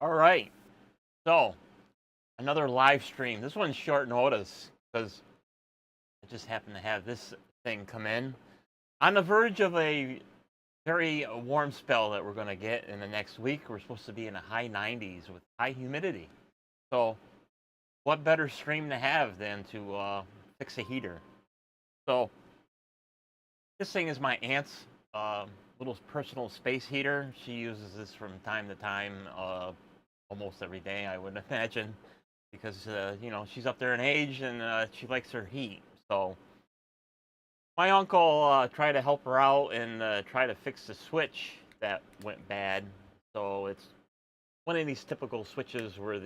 All right. So, another live stream. This one's short notice because I just happened to have this thing come in. On the verge of a very warm spell that we're going to get in the next week. We're supposed to be in the high 90s with high humidity. So, what better stream to have than to fix a heater? So, this thing is my aunt's little personal space heater. She uses this from time to time, almost every day, I would imagine, because she's up there in age and she likes her heat. So my uncle tried to help her out and try to fix the switch that went bad. So it's one of these typical switches where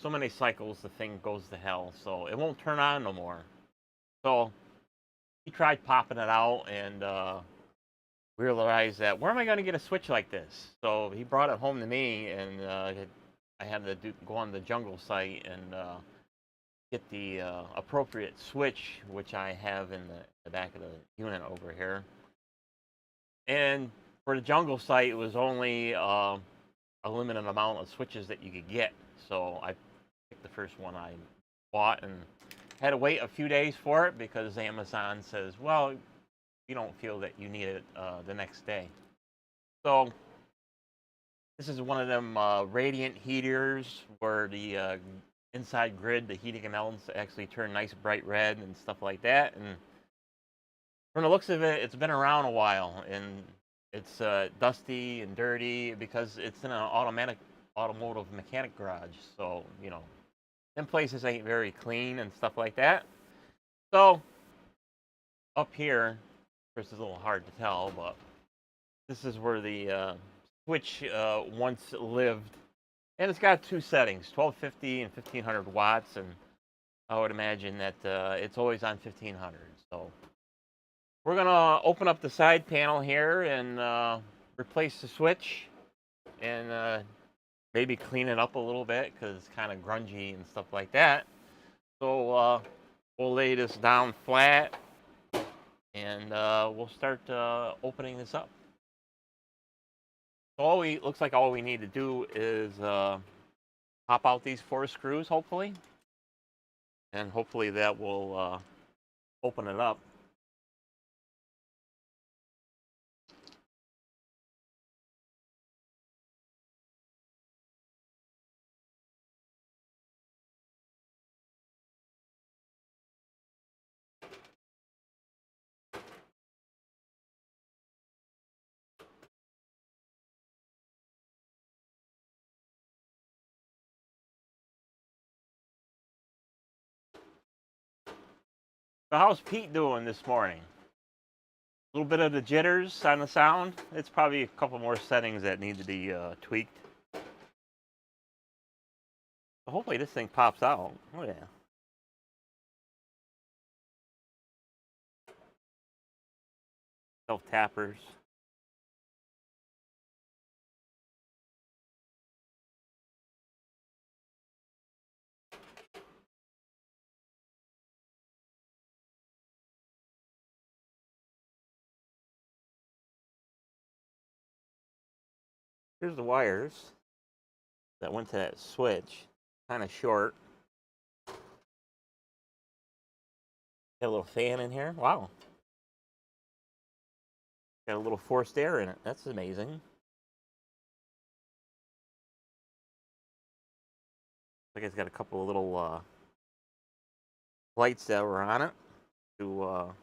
so many cycles the thing goes to hell, so it won't turn on no more. So he tried popping it out and realized that where am I going to get a switch like this? So he brought it home to me, and I had to go on the jungle site and get the appropriate switch, which I have in the back of the unit over here. And for the jungle site, it was only a limited amount of switches that you could get. So I picked the first one I bought and had to wait a few days for it because Amazon says, well, you don't feel that you need it the next day. So this is one of them radiant heaters where the inside grid, the heating elements actually turn nice bright red and stuff like that. And from the looks of it, it's been around a while and it's dusty and dirty because it's in an automotive mechanic garage. So, them places ain't very clean and stuff like that. So up here, of course, it's a little hard to tell, but this is where the switch once lived. And it's got two settings, 1250 and 1500 watts, and I would imagine that it's always on 1500. So we're going to open up the side panel here and replace the switch and maybe clean it up a little bit because it's kind of grungy and stuff like that. So we'll lay this down flat and we'll start opening this up. So looks like all we need to do is pop out these 4 screws, hopefully, and hopefully that will open it up. So how's Pete doing this morning? A little bit of the jitters on the sound. It's probably a couple more settings that need to be tweaked. So hopefully this thing pops out. Oh yeah. Self tappers. Here's the wires that went to that switch. Kind of short. Got a little fan in here. Wow. Got a little forced air in it. That's amazing. Like it's got a couple of little lights that were on it to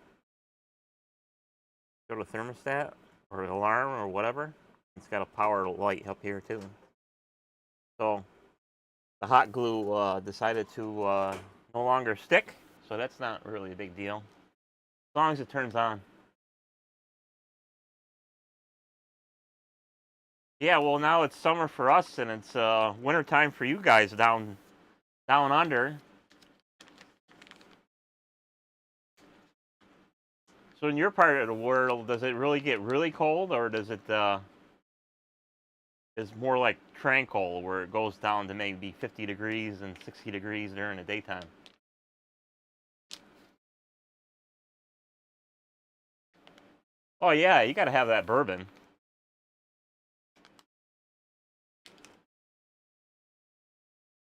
go to thermostat or alarm or whatever. It's got a power light up here too. So the hot glue decided to no longer stick, so that's not really a big deal as long as it turns on. Yeah, well now it's summer for us and it's winter time for you guys down under. So in your part of the world, does it really get really cold, or does it is more like tranquil, where it goes down to maybe 50 degrees and 60 degrees during the daytime? Oh yeah, you got to have that bourbon.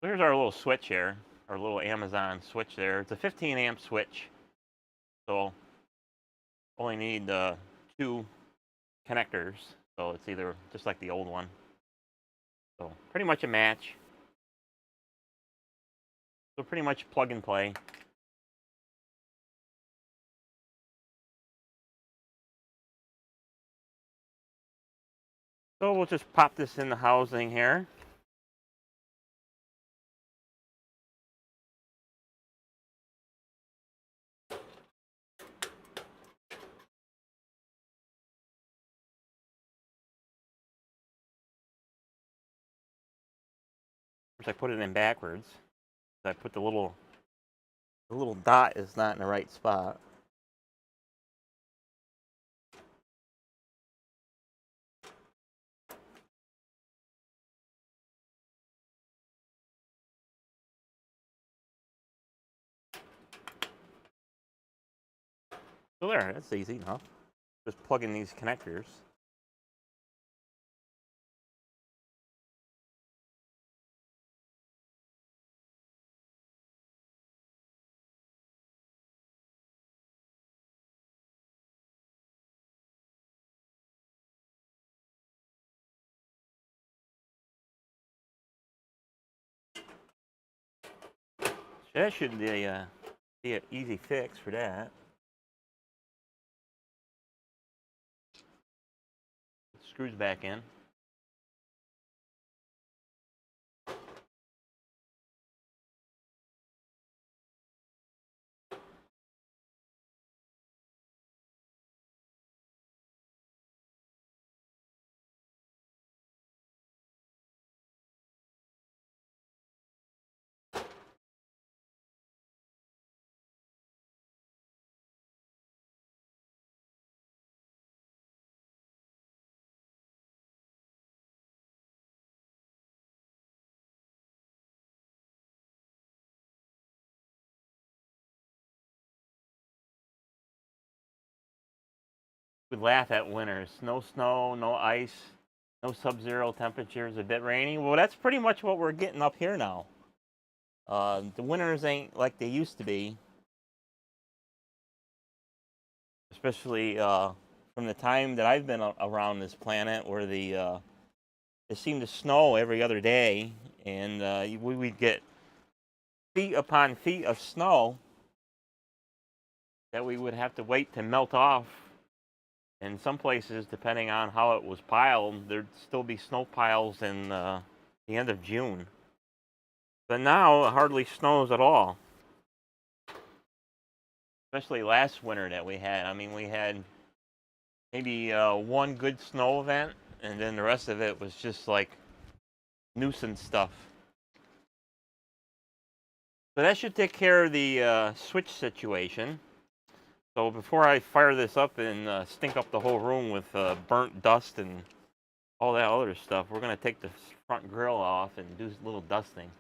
Here's our little switch here, our little Amazon switch there. It's a 15 amp switch, so only need 2 connectors. So it's either just like the old one. So pretty much a match. So pretty much plug and play. So we'll just pop this in the housing here. I put it in backwards. I put the little dot is not in the right spot. So there, that's easy enough. Just plug in these connectors. That should be an easy fix for that. Screws back in. We laugh at winters. No snow, no ice, no sub-zero temperatures, a bit rainy. Well, that's pretty much what we're getting up here now. The winters ain't like they used to be. Especially from the time that I've been around this planet, where it seemed to snow every other day, and we would get feet upon feet of snow that we would have to wait to melt off. In some places, depending on how it was piled, there'd still be snow piles in the end of June. But now it hardly snows at all. Especially last winter that we had. I mean, we had maybe one good snow event, and then the rest of it was just like nuisance stuff. So that should take care of the switch situation. So before I fire this up and stink up the whole room with burnt dust and all that other stuff, we're going to take the front grill off and do a little dusting.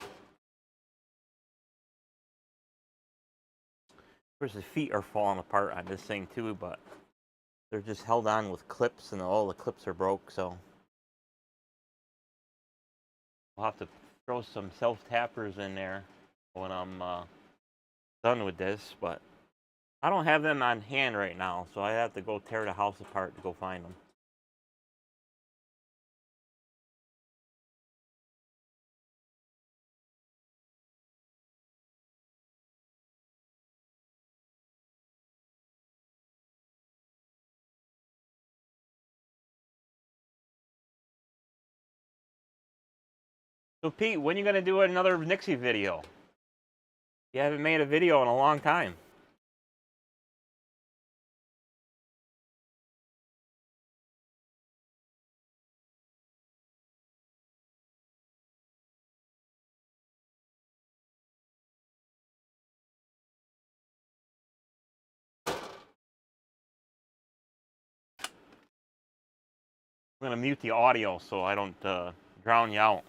Of course, the feet are falling apart on this thing too, but they're just held on with clips, and all the clips are broke, so I'll have to throw some self-tappers in there when I'm done with this, but I don't have them on hand right now, so I have to go tear the house apart to go find them. So Pete, when are you going to do another Nixie video? You haven't made a video in a long time. I'm going to mute the audio so I don't drown you out.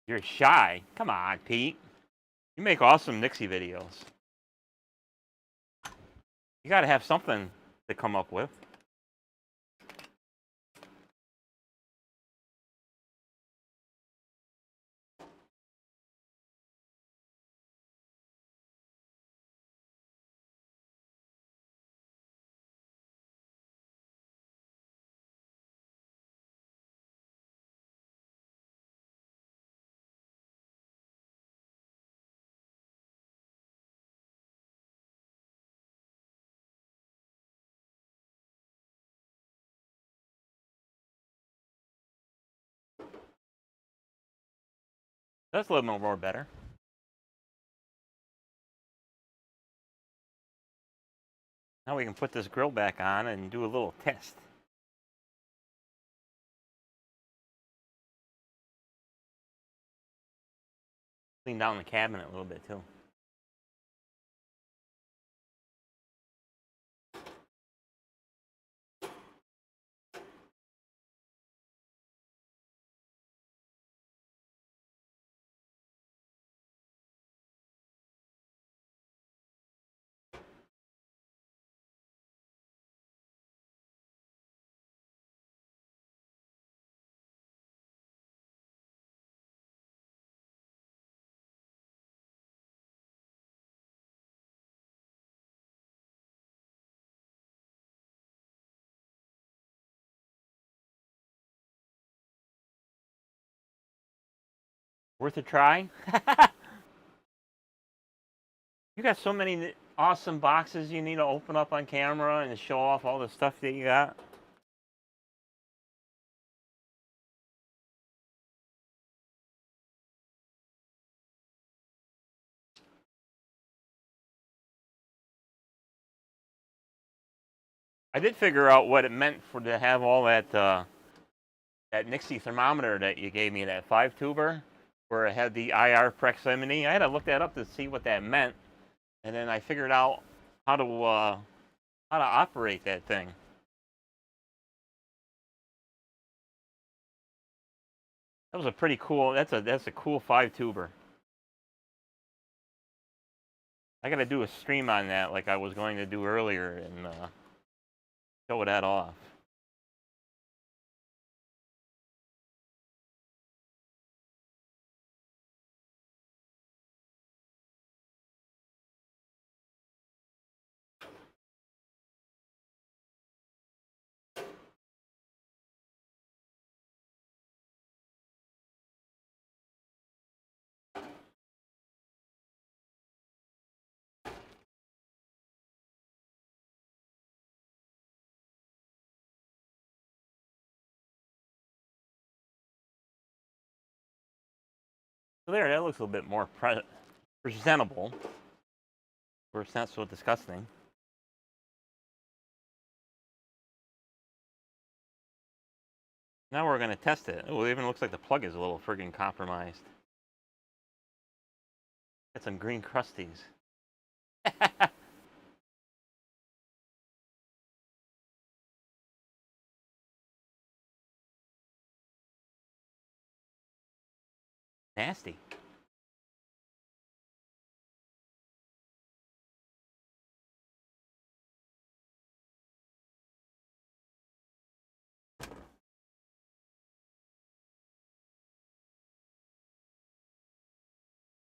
You're shy. Come on, Pete. You make awesome Nixie videos. You got to have something to come up with. That's a little bit more better. Now we can put this grill back on and do a little test. Clean down the cabinet a little bit too. Worth a try? You got so many awesome boxes you need to open up on camera and show off all the stuff that you got. I did figure out what it meant for to have all that that Nixie thermometer that you gave me, that 5-tuber, where it had the IR proximity. I had to look that up to see what that meant, and then I figured out how to operate that thing. That was a pretty cool. That's a cool 5-tuber. I got to do a stream on that, like I was going to do earlier, and show that off. So there, that looks a little bit more presentable, where it's not so disgusting. Now we're going to test it. Oh, it even looks like the plug is a little friggin' compromised. Got some green crusties. Nasty.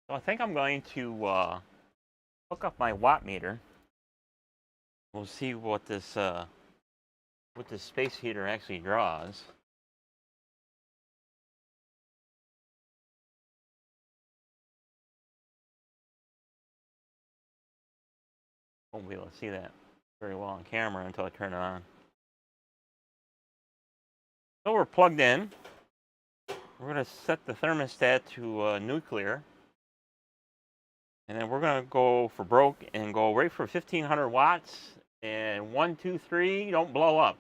So I think I'm going to hook up my watt meter. We'll see what this space heater actually draws. Won't be able to see that very well on camera until I turn it on. So we're plugged in. We're going to set the thermostat to nuclear. And then we're going to go for broke and go right for 1500 watts. And 1, 2, 3, don't blow up.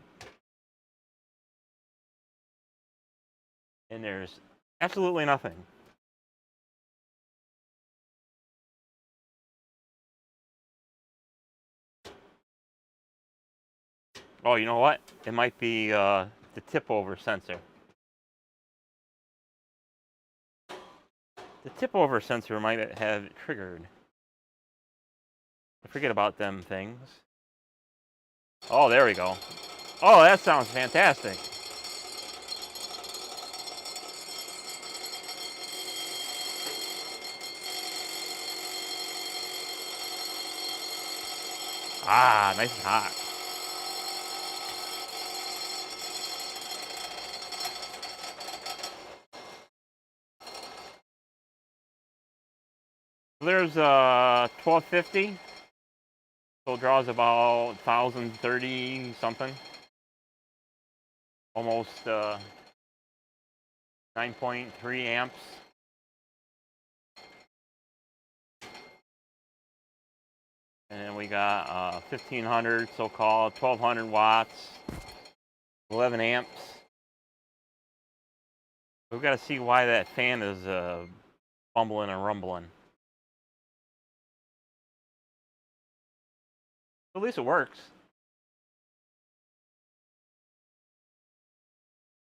And there's absolutely nothing. Oh, you know what? It might be the tip over sensor. The tip over sensor might have triggered. I forget about them things. Oh, there we go. Oh, that sounds fantastic. Ah, nice and hot. There's 1250. So it draws about 1030 something. Almost 9.3 amps. And then we got 1500 so-called, 1200 watts, 11 amps. We've got to see why that fan is bumbling and rumbling. At least it works.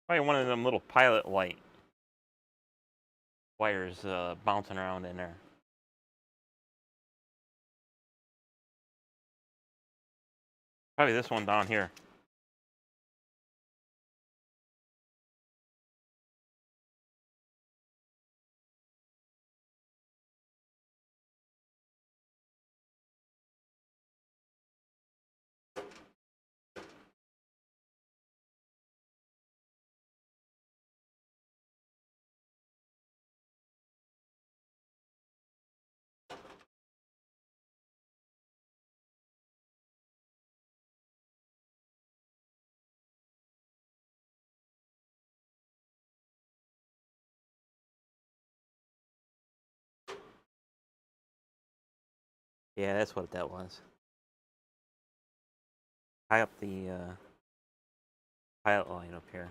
Probably one of them little pilot light wires bouncing around in there. Probably this one down here. Yeah, that's what that was. Tie up the pilot line up here.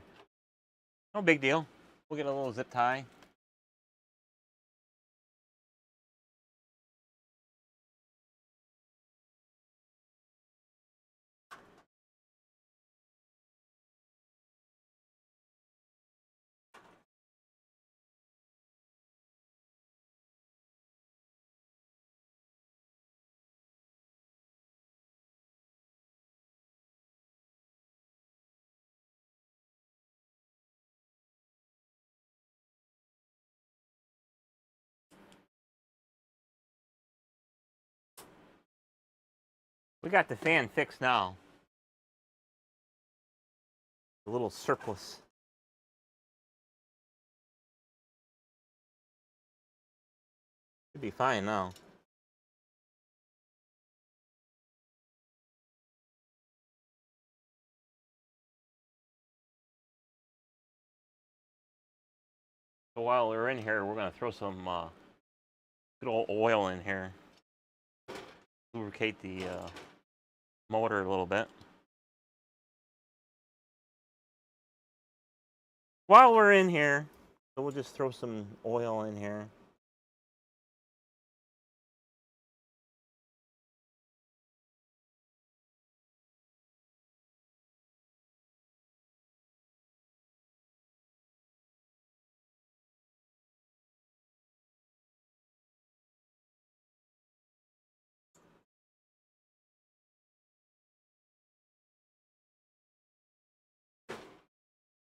No big deal. We'll get a little zip tie. We got the fan fixed now. A little surplus. Should be fine now. So while we're in here, we're going to throw some good old oil in here. Lubricate the motor a little bit. While we're in here, so we'll just throw some oil in here.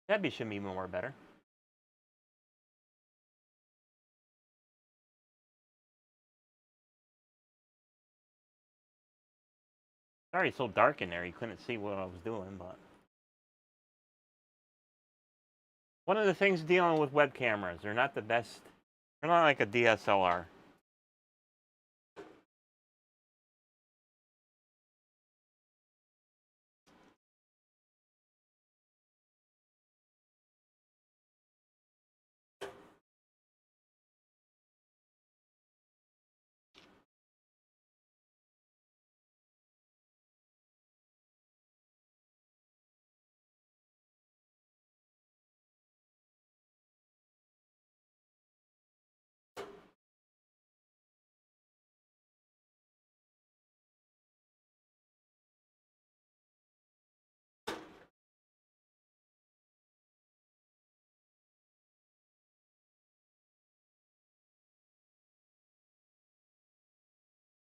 That should be more better. Sorry, it's so dark in there. You couldn't see what I was doing, but one of the things dealing with web cameras, they're not the best. They're not like a DSLR.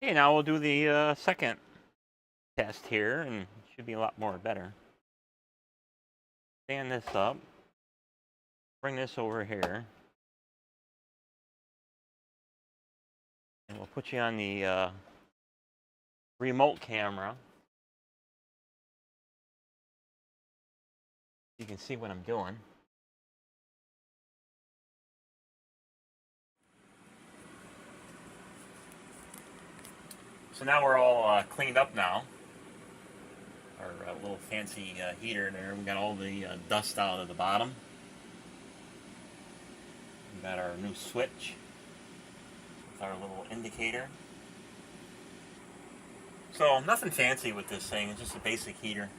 Okay, now we'll do the second test here, and it should be a lot more better. Stand this up. Bring this over here. And we'll put you on the remote camera. You can see what I'm doing. So now we're all cleaned up now. Our little fancy heater there. We got all the dust out of the bottom. We got our new switch with our little indicator. So nothing fancy with this thing. It's just a basic heater.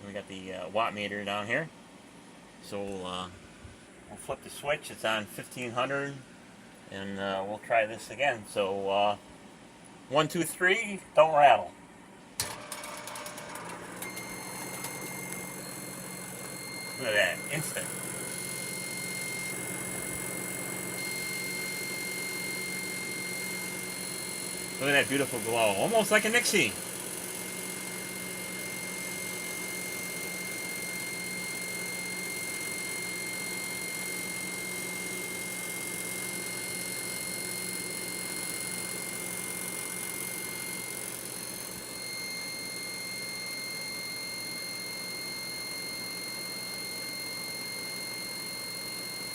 We got the watt meter down here. So we'll flip the switch. It's on 1500, and we'll try this again. So 1, 2, 3. Don't rattle. Look at that, instant. Look at that beautiful glow, almost like a Nixie.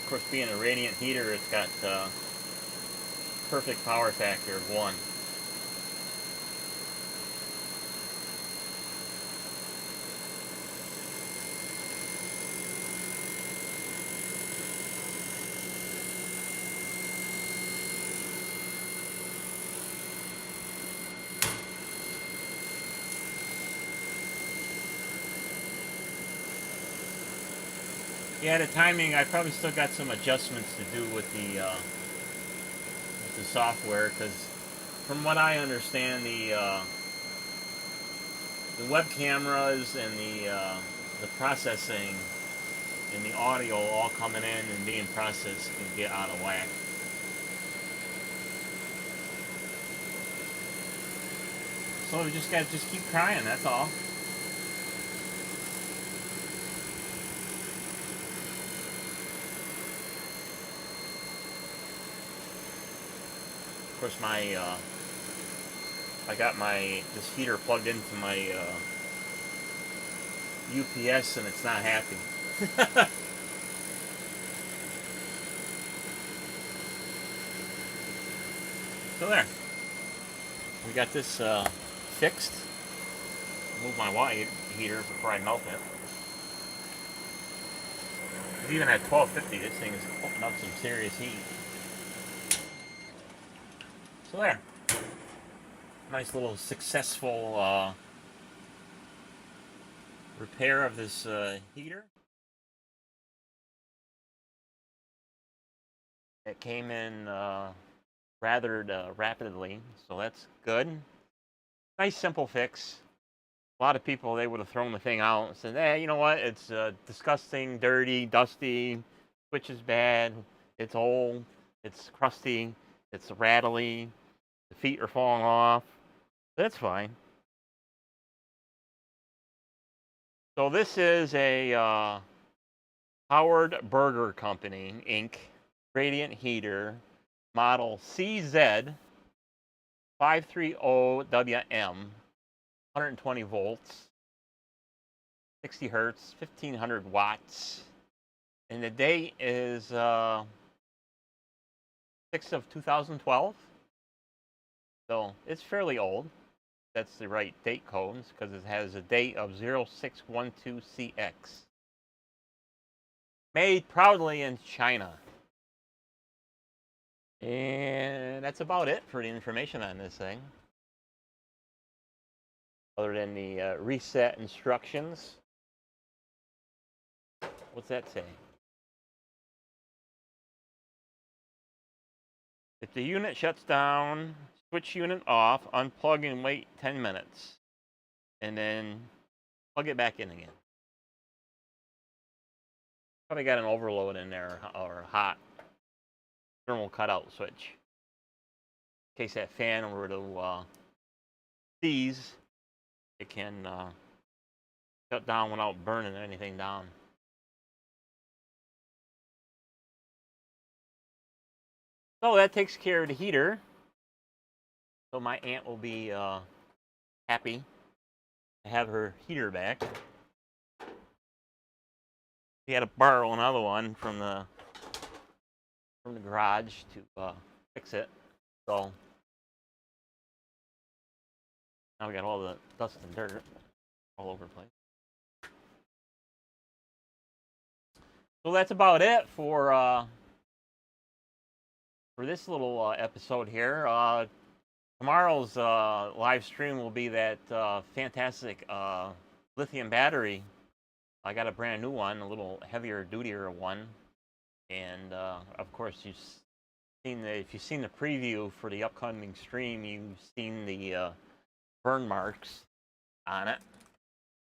Of course, being a radiant heater, it's got perfect power factor of 1. Yeah, the timing, I probably still got some adjustments to do with the software, because from what I understand, the web cameras and the processing and the audio all coming in and being processed can get out of whack. So we just got to just keep trying, that's all. Of course, I got this heater plugged into my UPS, and it's not happy. So there, we got this fixed. Move my water heater before I melt it. Even at 1250, this thing is putting up some serious heat. So there, nice little successful repair of this heater. It came in rather rapidly, so that's good. Nice simple fix. A lot of people, they would have thrown the thing out and said, you know what, it's disgusting, dirty, dusty, switch is bad, it's old, it's crusty, it's rattly, the feet are falling off. That's fine. So this is a Howard Burger Company, Inc. radiant heater, model CZ 530WM, 120 volts, 60 hertz, 1500 watts. And the date is 6th of 2012. So it's fairly old. That's the right date codes, because it has a date of 0612CX. Made proudly in China. And that's about it for the information on this thing. Other than the reset instructions. What's that say? If the unit shuts down, switch unit off, unplug and wait 10 minutes. And then plug it back in again. Probably got an overload in there, or hot thermal cutout switch. in case that fan were to seize, it can shut down without burning anything down. So that takes care of the heater. So my aunt will be happy to have her heater back. She had to borrow another one from the garage to fix it. So now we got all the dust and dirt all over the place. So that's about it for this little episode here. Tomorrow's live stream will be that fantastic lithium battery. I got a brand new one, a little heavier, dutier one, and of course if you've seen the preview for the upcoming stream, you've seen the burn marks on it.